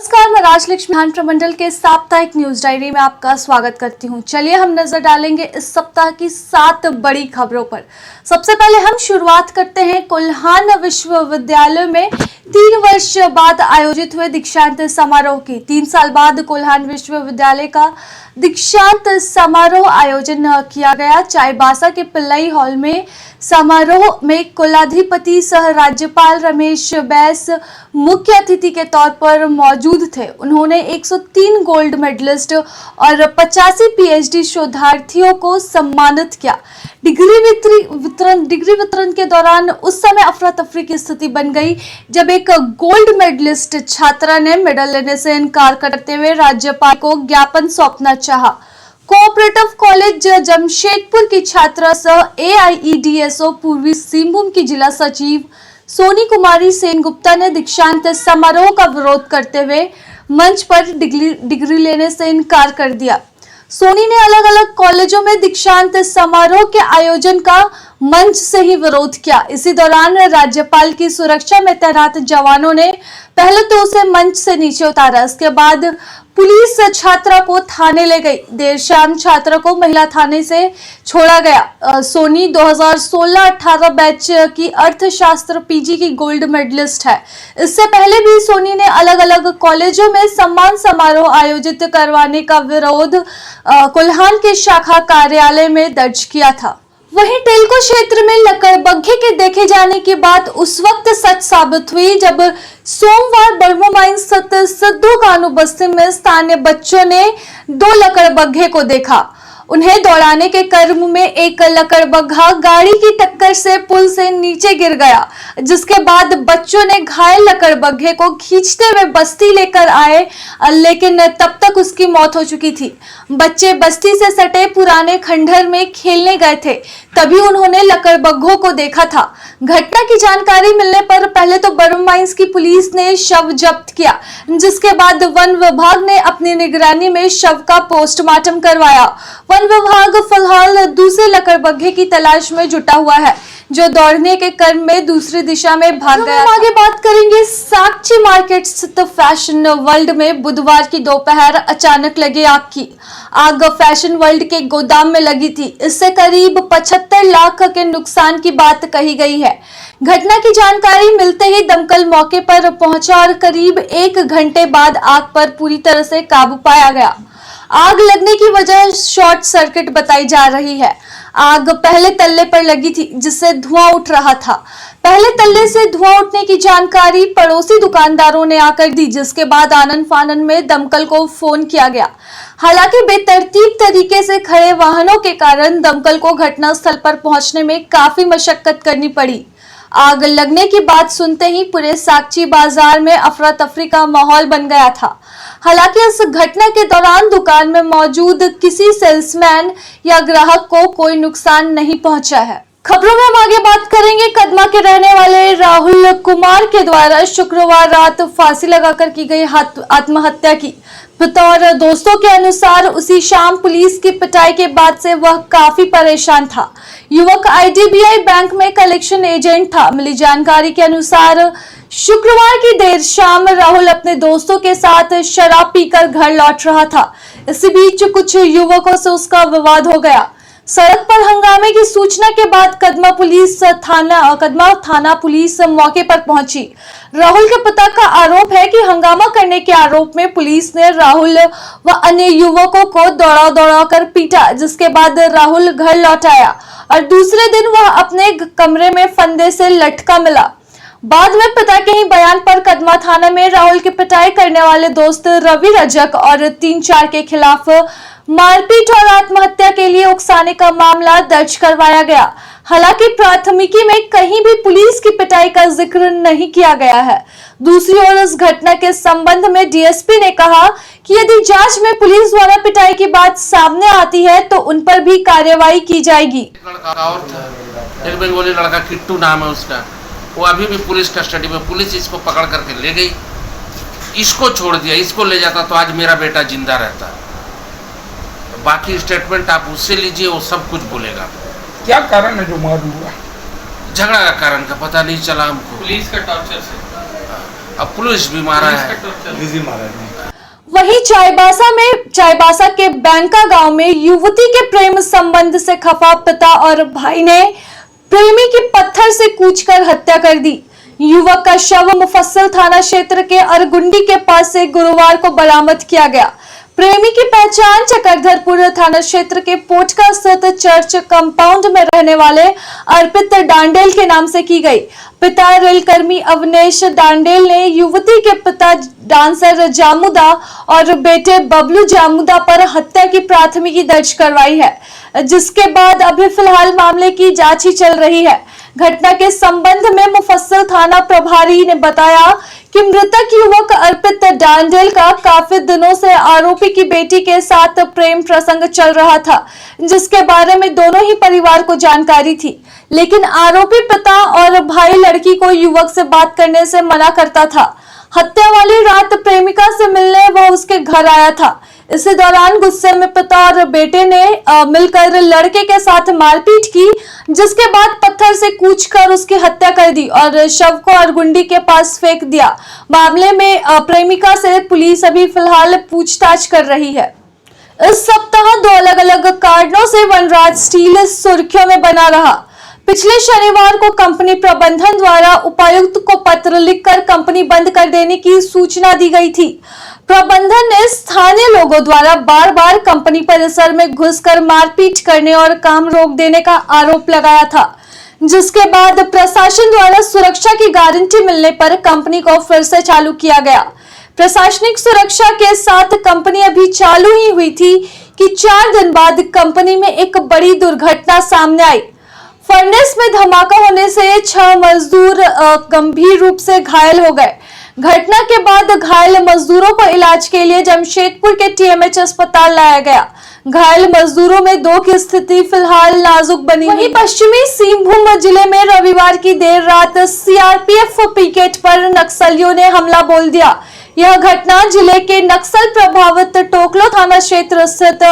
नमस्कार, मैं राजलक्ष्मी महान प्रमंडल के साप्ताहिक न्यूज डायरी में आपका स्वागत करती हूं। चलिए हम नजर डालेंगे इस सप्ताह की 7 बड़ी खबरों पर। सबसे पहले हम शुरुआत करते हैं कोल्हान विश्वविद्यालय में 3 वर्ष बाद आयोजित हुए दीक्षांत समारोह की। 3 साल बाद कोल्हान विश्वविद्यालय का दीक्षांत समारोह आयोजन किया गया। चाईबासा के पिल्लई हॉल में समारोह में कुलाधिपति सह राज्यपाल रमेश बैस मुख्य अतिथि के तौर पर मौजूद थे। उन्होंने 103 गोल्ड मेडलिस्ट और 85 पीएचडी शोधार्थियों को सम्मानित किया। डिग्री वितरण के दौरान उस समय अफरा तफरी की स्थिति बन गई जब एक गोल्ड मेडलिस्ट छात्रा ने मेडल लेने से इनकार करते हुए राज्यपाल को ज्ञापन सौंपना चाहा। कोऑपरेटिव कॉलेज जमशेदपुर की छात्रा सह AIEDSO पूर्वी सिंहभूम की जिला सचिव सोनी कुमारी सेनगुप्ता ने दीक्षांत समारोह का विरोध करते हुए मंच पर डिग्री लेने से इनकार कर दिया। सोनी ने अलग अलग कॉलेजों में दीक्षांत समारोह के आयोजन का मंच से ही विरोध किया। इसी दौरान राज्यपाल की सुरक्षा में तैनात जवानों ने पहले तो उसे मंच से नीचे उतारा, इसके बाद पुलिस छात्रा को थाने ले गई। देर शाम छात्रा को महिला थाने से छोड़ा गया। सोनी 2016-18 बैच की अर्थशास्त्र PG की गोल्ड मेडलिस्ट है। इससे पहले भी सोनी ने अलग अलग कॉलेजों में सम्मान समारोह आयोजित करवाने का विरोध कोल्हान के शाखा कार्यालय में दर्ज किया था। वहीं टेल्को क्षेत्र में लकड़बग्घे के देखे जाने की बात उस वक्त सच साबित हुई जब सोमवार बर्मा माइंस स्थित सिद्धू कानू बस्ती में स्थानीय बच्चों ने 2 लकड़बग्घे को देखा। उन्हें दौड़ाने के क्रम में एक लकड़बग्घा गाड़ी की टक्कर से पुल से नीचे गिर गया, जिसके बाद बच्चों ने घायल लकड़बग्घे को खींचते हुए बस्ती लेकर आए, लेकिन तब तक उसकी मौत हो चुकी थी। बच्चे बस्ती से सटे पुराने खंडहर में खेलने गए थे, तभी उन्होंने लकड़बग्घों को देखा था। घटना की जानकारी मिलने पर पहले तो बर्मा माइंस की पुलिस ने शव जब्त किया, जिसके बाद वन विभाग ने अपनी निगरानी में शव का पोस्टमार्टम करवाया। वन विभाग फिलहाल दूसरे लकड़बग्घे की तलाश में जुटा हुआ है, जो दौड़ने के क्रम में दूसरी दिशा में भाग गया। हम आगे बात करेंगे साक्षी मार्केट स्थित फैशन वर्ल्ड में बुधवार की दोपहर अचानक लगी आग की। आग फैशन वर्ल्ड के गोदाम में लगी थी। इससे करीब 75 लाख के नुकसान की बात कही गई है। घटना की जानकारी मिलते ही दमकल मौके पर पहुंचा और करीब 1 घंटे बाद आग पर पूरी तरह से काबू पाया गया। आग लगने की वजह शॉर्ट सर्किट बताई जा रही है। आग पहले तल्ले पर लगी थी, जिससे धुआं उठ रहा था। पहले तल्ले से धुआं उठने की जानकारी पड़ोसी दुकानदारों ने आकर दी, जिसके बाद आनन फानन में दमकल को फोन किया गया। हालांकि बेतरतीब तरीके से खड़े वाहनों के कारण दमकल को घटनास्थल पर पहुंचने में काफी मशक्कत करनी पड़ी। आग लगने की बात सुनते ही पूरे साक्षी बाजार में अफरा तफरी का माहौल बन गया था। हालांकि इस घटना के दौरान दुकान में मौजूद किसी सेल्समैन या ग्राहक को कोई नुकसान नहीं पहुंचा है। खबरों में हम आगे बात करेंगे कदमा के रहने वाले राहुल कुमार के द्वारा शुक्रवार रात फांसी लगाकर की गई आत्महत्या की। पिता और दोस्तों के अनुसार उसी शाम पुलिस की पिटाई के बाद से वह काफी परेशान था। युवक IDBI बैंक में कलेक्शन एजेंट था। मिली जानकारी के अनुसार शुक्रवार की देर शाम राहुल अपने दोस्तों के साथ शराब पीकर घर लौट रहा था। इसी बीच कुछ युवकों से उसका विवाद हो गया। सड़क पर हंगामे की सूचना के बाद कदमा थाना पुलिस मौके पर पहुंची। राहुल के पिता का आरोप है कि हंगामा करने के आरोप में पुलिस ने राहुल व अन्य युवकों को दौड़ा कर पीटा, जिसके बाद राहुल घर लौट आया और दूसरे दिन वह अपने कमरे में फंदे से लटका मिला। बाद में पिता के ही बयान पर कदमा थाना में राहुल की पिटाई करने वाले दोस्त रवि रजक और 3-4 के खिलाफ मारपीट और आत्महत्या के लिए उकसाने का मामला दर्ज करवाया गया। हालांकि प्राथमिकी में कहीं भी पुलिस की पिटाई का जिक्र नहीं किया गया है। दूसरी ओर इस घटना के संबंध में DSP ने कहा कि यदि जांच में पुलिस द्वारा पिटाई की बात सामने आती है तो उन पर भी कार्रवाई की जाएगी। एक बंगाली लड़का किट्टू नाम है उसका, वो अभी भी पुलिस कस्टडी में। पुलिस इसको पकड़ करके ले गई, इसको छोड़ दिया। इसको ले जाता तो आज मेरा बेटा जिंदा रहता। बाकी स्टेटमेंट आप उससे लीजिए, वो सब कुछ बोलेगा। क्या कारण है जो मार हुआ? झगड़ा का कारण का पता नहीं चला हमको। पुलिस का टॉर्चर से अब पुलिस भी मारा है। वहीं चाईबासा के बैंका गांव में युवती के प्रेम संबंध से खफा पिता और भाई ने प्रेमी की पत्थर से कूचकर हत्या कर दी। युवक का शव मुफस्सिल थाना क्षेत्र के अरगुंडी के पास से गुरुवार को बरामद किया गया। प्रेमी की पहचान चक्रधरपुर थाना क्षेत्र के पोटका स्थित चर्च कंपाउंड में रहने वाले अर्पित डांडेल के नाम से की गई। पिता रेलकर्मी अवनेश डांडेल ने युवती के पिता डांसर जामुदा और बेटे बबलू जामुदा पर हत्या की प्राथमिकी दर्ज करवाई है, जिसके बाद अभी फिलहाल मामले की जांच ही चल रही है। घटना के संबंध में मुफस्सिल थाना प्रभारी ने बताया कि मृतक युवक अर्पित डांडेल का काफी दिनों से आरोपी की बेटी के साथ प्रेम प्रसंग चल रहा था, जिसके बारे में दोनों ही परिवार को जानकारी थी, लेकिन आरोपी पिता और भाई लड़की को युवक से बात करने से मना करता था। हत्या वाली रात प्रेमिका से मिलने वह उसके घर आया था। इसी दौरान गुस्से में पिता और बेटे ने मिलकर लड़के के साथ मारपीट की, जिसके बाद पत्थर से कूचकर उसकी हत्या कर दी और शव को अरगुंडी के पास फेंक दिया। मामले में प्रेमिका से पुलिस अभी फिलहाल पूछताछ कर रही है। इस सप्ताह दो अलग अलग कारणों से वनराज स्टील सुर्खियों में बना रहा। पिछले शनिवार को कंपनी प्रबंधन द्वारा उपायुक्त को पत्र लिखकर कंपनी बंद कर देने की सूचना दी गई थी। प्रबंधन ने स्थानीय लोगों द्वारा बार बार कंपनी परिसर में घुसकर मारपीट करने और काम रोक देने का आरोप लगाया था, जिसके बाद प्रशासन द्वारा सुरक्षा की गारंटी मिलने पर कंपनी को फिर से चालू किया गया। प्रशासनिक सुरक्षा के साथ कंपनी अभी चालू ही हुई थी कि 4 दिन बाद कंपनी में एक बड़ी दुर्घटना सामने आई। फर्नेस में धमाका होने से 6 मजदूर गंभीर रूप से घायल हो गए। घटना के बाद घायल मजदूरों को इलाज के लिए जमशेदपुर के TMH अस्पताल लाया गया। घायल मजदूरों में 2 की स्थिति फिलहाल नाजुक बनी हुई। पश्चिमी सिंहभूम जिले में रविवार की देर रात CRPF पिकेट पर नक्सलियों ने हमला बोल दिया। यह घटना जिले के नक्सल प्रभावित टोकलो थाना क्षेत्र स्थित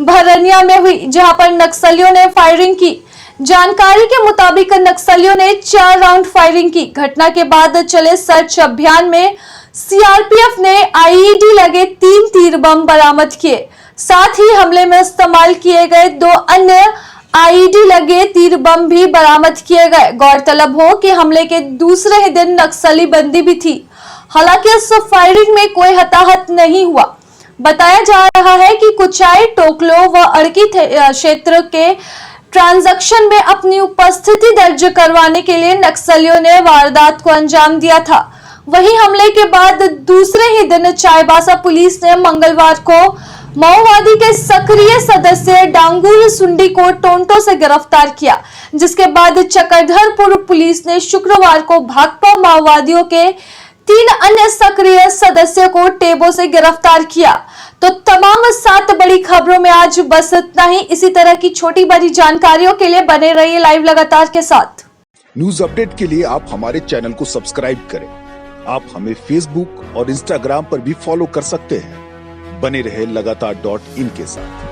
भरनिया में हुई, जहां पर नक्सलियों ने फायरिंग की। जानकारी के मुताबिक नक्सलियों ने 4 राउंड फायरिंग की। घटना के बाद चले सर्च अभियान में CRPF ने IED लगे 3 तीर बम बरामद किए। साथ ही हमले में इस्तेमाल किए गए 2 अन्य IED लगे तीर बम भी बरामद किए गए। गौरतलब हो कि हमले के दूसरे ही दिन नक्सली बंदी भी थी। हालांकि इस फायरिंग में कोई हताहत नहीं हुआ। बताया जा रहा है कि कुचाई, टोकलो व अड़की क्षेत्र के ट्रांजैक्शन में अपनी उपस्थिति दर्ज करवाने के लिए नक्सलियों ने वारदात को अंजाम दिया था। वहीं हमले के बाद दूसरे ही दिन चाईबासा पुलिस ने मंगलवार को माओवादी के सक्रिय सदस्य डांगुर सुंडी को टोंटो से गिरफ्तार किया, जिसके बाद चक्रधरपुर पुलिस ने शुक्रवार को भाकपा माओवादियों के 3 अन्य सक्रिय सदस्यों को टेबो से गिरफ्तार किया। तो तमाम 7 बड़ी खबरों में आज बस इतना ही। इसी तरह की छोटी बड़ी जानकारियों के लिए बने रहिए लाइव लगातार के साथ। न्यूज अपडेट के लिए आप हमारे चैनल को सब्सक्राइब करें। आप हमें फेसबुक और इंस्टाग्राम पर भी फॉलो कर सकते हैं। बने रहे लगातार.in के साथ।